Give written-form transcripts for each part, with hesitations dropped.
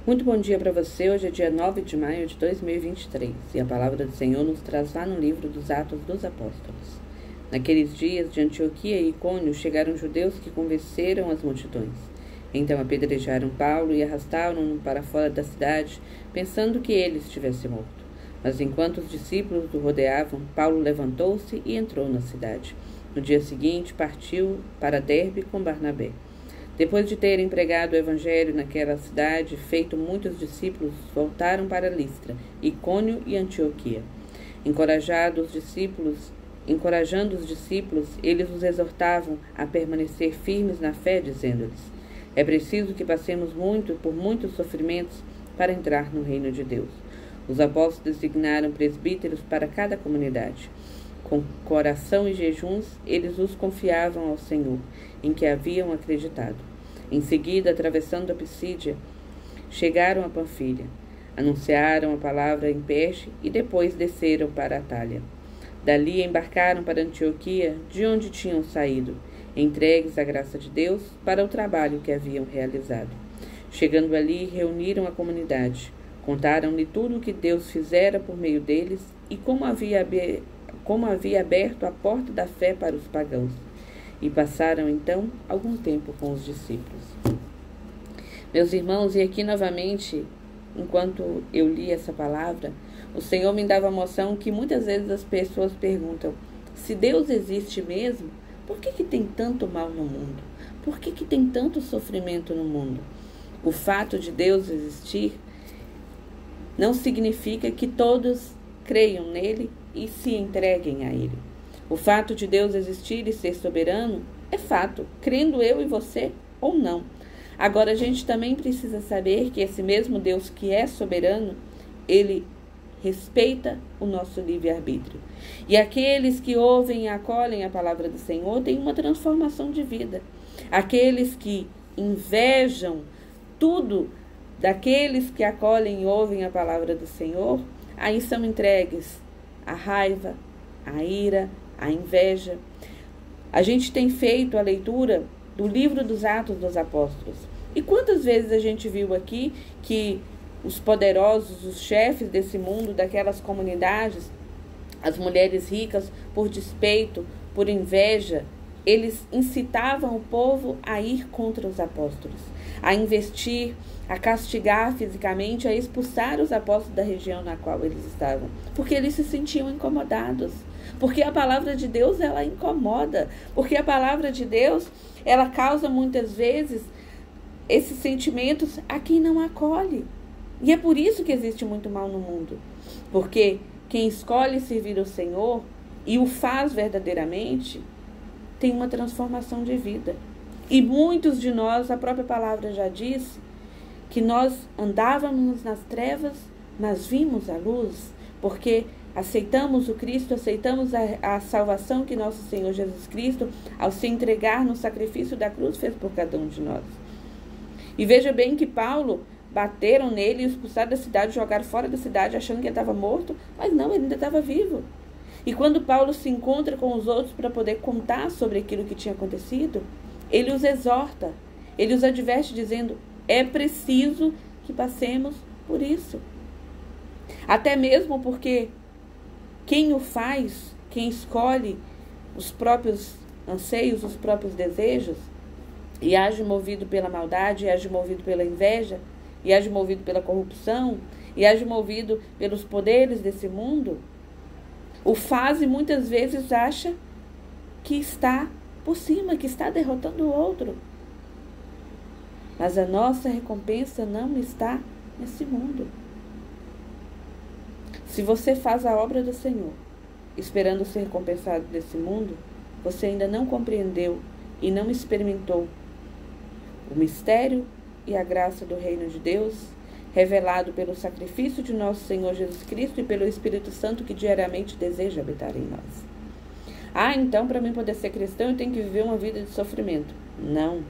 Muito bom dia para você. Hoje é dia 9 de maio de 2023 e a palavra do Senhor nos traz lá no livro dos Atos dos Apóstolos. Naqueles dias de Antioquia e Icônio chegaram judeus que convenceram as multidões. Então apedrejaram Paulo e arrastaram-no para fora da cidade, pensando que ele estivesse morto. Mas enquanto os discípulos o rodeavam, Paulo levantou-se e entrou na cidade. No dia seguinte partiu para Derbe com Barnabé. Depois de terem pregado o evangelho naquela cidade, feito muitos discípulos, voltaram para Listra, Icônio e Antioquia. Encorajando os discípulos, eles os exortavam a permanecer firmes na fé, dizendo-lhes: é preciso que passemos por muitos sofrimentos para entrar no reino de Deus. Os apóstolos designaram presbíteros para cada comunidade. Com coração e jejuns, eles os confiavam ao Senhor, em que haviam acreditado. Em seguida, atravessando a Pisídia, chegaram a Panfilha, anunciaram a palavra em Perge e depois desceram para a Atália. Dali embarcaram para Antioquia, de onde tinham saído, entregues à graça de Deus para o trabalho que haviam realizado. Chegando ali, reuniram a comunidade, contaram-lhe tudo o que Deus fizera por meio deles e como havia aberto a porta da fé para os pagãos. E passaram, então, algum tempo com os discípulos. Meus irmãos, e aqui novamente, enquanto eu li essa palavra, o Senhor me dava a noção que muitas vezes as pessoas perguntam: se Deus existe mesmo, por que tem tanto mal no mundo? Por que tem tanto sofrimento no mundo? O fato de Deus existir não significa que todos creiam nele e se entreguem a ele. O fato de Deus existir e ser soberano é fato, crendo eu e você ou não. Agora, a gente também precisa saber que esse mesmo Deus que é soberano, ele respeita o nosso livre-arbítrio. E aqueles que ouvem e acolhem a palavra do Senhor têm uma transformação de vida. Aqueles que invejam tudo daqueles que acolhem e ouvem a palavra do Senhor, aí são entregues à raiva, à ira, à inveja. A gente tem feito a leitura do livro dos Atos dos Apóstolos. E quantas vezes a gente viu aqui que os poderosos, os chefes desse mundo, daquelas comunidades, as mulheres ricas, por despeito, por inveja, eles incitavam o povo a ir contra os apóstolos, a investir, a castigar fisicamente, a expulsar os apóstolos da região na qual eles estavam, porque eles se sentiam incomodados, porque a palavra de Deus, ela incomoda, porque a palavra de Deus, ela causa muitas vezes esses sentimentos a quem não acolhe. E é por isso que existe muito mal no mundo, porque quem escolhe servir o Senhor e o faz verdadeiramente, tem uma transformação de vida. E muitos de nós, a própria palavra já disse, que nós andávamos nas trevas, mas vimos a luz, porque aceitamos o Cristo, aceitamos a salvação que nosso Senhor Jesus Cristo, ao se entregar no sacrifício da cruz, fez por cada um de nós. E veja bem que Paulo, bateram nele e expulsaram da cidade, jogaram fora da cidade, achando que ele estava morto, mas não, ele ainda estava vivo. E quando Paulo se encontra com os outros para poder contar sobre aquilo que tinha acontecido, ele os exorta, ele os adverte dizendo: é preciso que passemos por isso. Até mesmo porque quem o faz, quem escolhe os próprios anseios, os próprios desejos, e age movido pela maldade, e age movido pela inveja, e age movido pela corrupção, e age movido pelos poderes desse mundo, o faz e muitas vezes acha que está por cima, que está derrotando o outro. Mas a nossa recompensa não está nesse mundo. Se você faz a obra do Senhor, esperando ser recompensado nesse mundo, você ainda não compreendeu e não experimentou o mistério e a graça do reino de Deus, revelado pelo sacrifício de nosso Senhor Jesus Cristo e pelo Espírito Santo que diariamente deseja habitar em nós. Então para mim poder ser cristão eu tenho que viver uma vida de sofrimento. Não.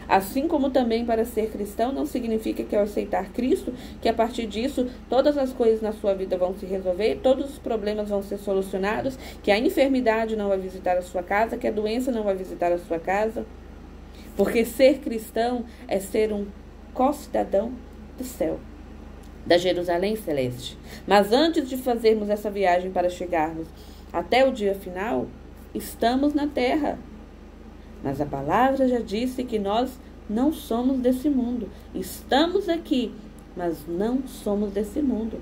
Assim como também para ser cristão não significa que ao aceitar Cristo, que a partir disso todas as coisas na sua vida vão se resolver, todos os problemas vão ser solucionados, que a enfermidade não vai visitar a sua casa, que a doença não vai visitar a sua casa. Porque ser cristão é ser um co-cidadão do céu, da Jerusalém celeste. Mas antes de fazermos essa viagem para chegarmos até o dia final, estamos na terra. Mas a palavra já disse que nós não somos desse mundo. Estamos aqui, mas não somos desse mundo.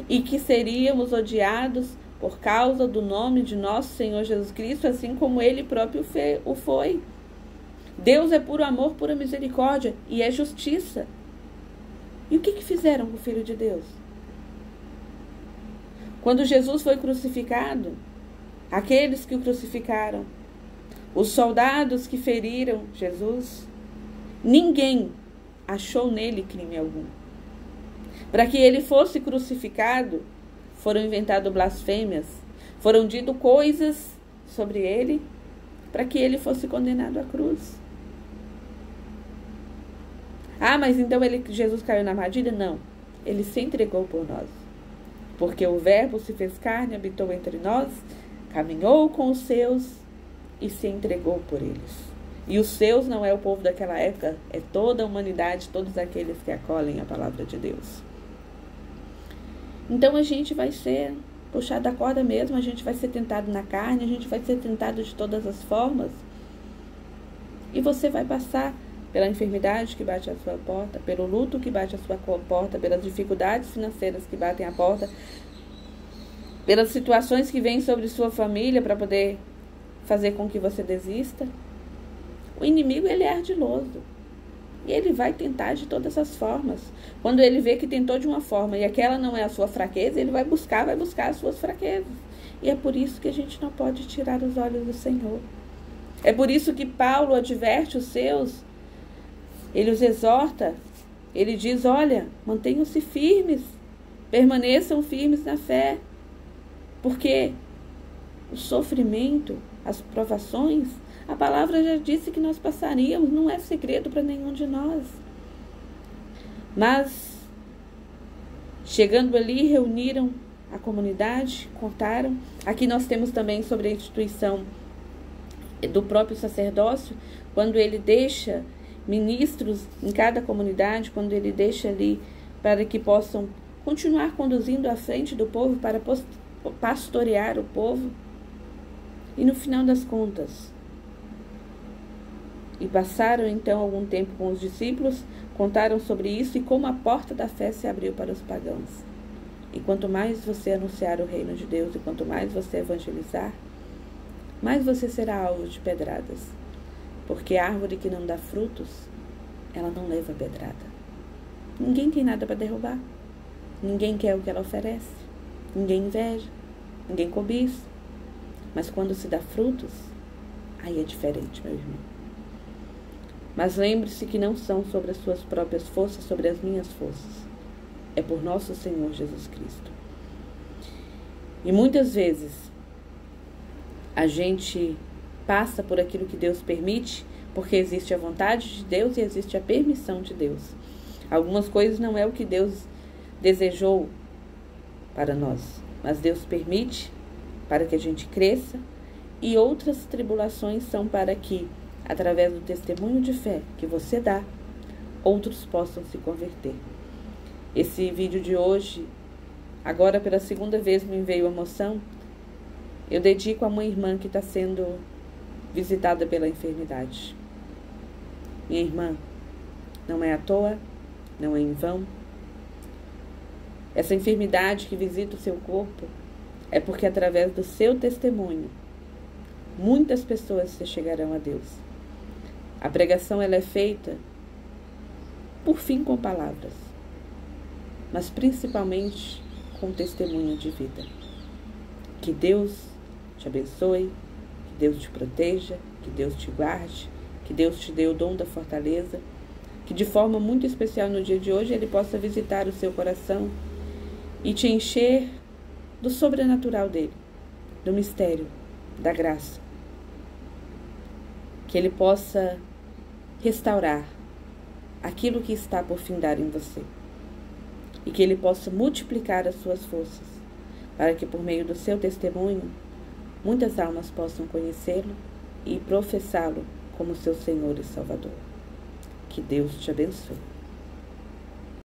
E que seríamos odiados por causa do nome de nosso Senhor Jesus Cristo, assim como Ele próprio o foi. Deus é puro amor, pura misericórdia e é justiça. E o que fizeram com o Filho de Deus? Quando Jesus foi crucificado, aqueles que o crucificaram, os soldados que feriram Jesus, ninguém achou nele crime algum. Para que ele fosse crucificado, foram inventadas blasfêmias, foram ditas coisas sobre ele, para que ele fosse condenado à cruz. Ah, mas então Jesus caiu na armadilha? Não, ele se entregou por nós. Porque o Verbo se fez carne, habitou entre nós, caminhou com os seus e se entregou por eles. E os seus não é o povo daquela época, é toda a humanidade, todos aqueles que acolhem a palavra de Deus. Então a gente vai ser puxado da corda mesmo, a gente vai ser tentado na carne, a gente vai ser tentado de todas as formas. E você vai passar pela enfermidade que bate à sua porta, pelo luto que bate à sua porta, pelas dificuldades financeiras que batem à porta, pelas situações que vêm sobre sua família para poder fazer com que você desista. O inimigo, ele é ardiloso. E ele vai tentar de todas as formas. Quando ele vê que tentou de uma forma e aquela não é a sua fraqueza, ele vai buscar as suas fraquezas. E é por isso que a gente não pode tirar os olhos do Senhor. É por isso que Paulo adverte os seus, ele os exorta, ele diz, olha, mantenham-se firmes, permaneçam firmes na fé, porque o sofrimento, as provações, a palavra já disse que nós passaríamos, não é segredo para nenhum de nós. Mas, chegando ali, reuniram a comunidade, contaram. Aqui nós temos também sobre a instituição do próprio sacerdócio, quando ele deixa ministros em cada comunidade, quando ele deixa ali para que possam continuar conduzindo à frente do povo, para pastorear o povo. E no final das contas, e passaram então algum tempo com os discípulos, contaram sobre isso e como a porta da fé se abriu para os pagãos. E quanto mais você anunciar o reino de Deus e quanto mais você evangelizar, mais você será alvo de pedradas. Porque a árvore que não dá frutos, ela não leva pedrada. Ninguém tem nada para derrubar. Ninguém quer o que ela oferece. Ninguém inveja. Ninguém cobiça. Mas quando se dá frutos, aí é diferente, meu irmão. Mas lembre-se que não são sobre as suas próprias forças, sobre as minhas forças. É por nosso Senhor Jesus Cristo. E muitas vezes a gente passa por aquilo que Deus permite, porque existe a vontade de Deus e existe a permissão de Deus. Algumas coisas não é o que Deus desejou para nós, mas Deus permite para que a gente cresça, e outras tribulações são para que, através do testemunho de fé que você dá, outros possam se converter. Esse vídeo de hoje, agora pela segunda vez me veio a emoção, eu dedico a uma irmã que está sendo visitada pela enfermidade. Minha irmã, não é à toa, não é em vão. Essa enfermidade que visita o seu corpo é porque através do seu testemunho, muitas pessoas se chegarão a Deus. A pregação ela é feita, por fim, com palavras, mas principalmente com testemunho de vida. Que Deus te abençoe, que Deus te proteja, que Deus te guarde, que Deus te dê o dom da fortaleza, que de forma muito especial no dia de hoje Ele possa visitar o seu coração e te encher do sobrenatural dele, do mistério, da graça. Que Ele possa restaurar aquilo que está por findar em você. E que Ele possa multiplicar as suas forças, para que por meio do seu testemunho, muitas almas possam conhecê-lo e professá-lo como seu Senhor e Salvador. Que Deus te abençoe.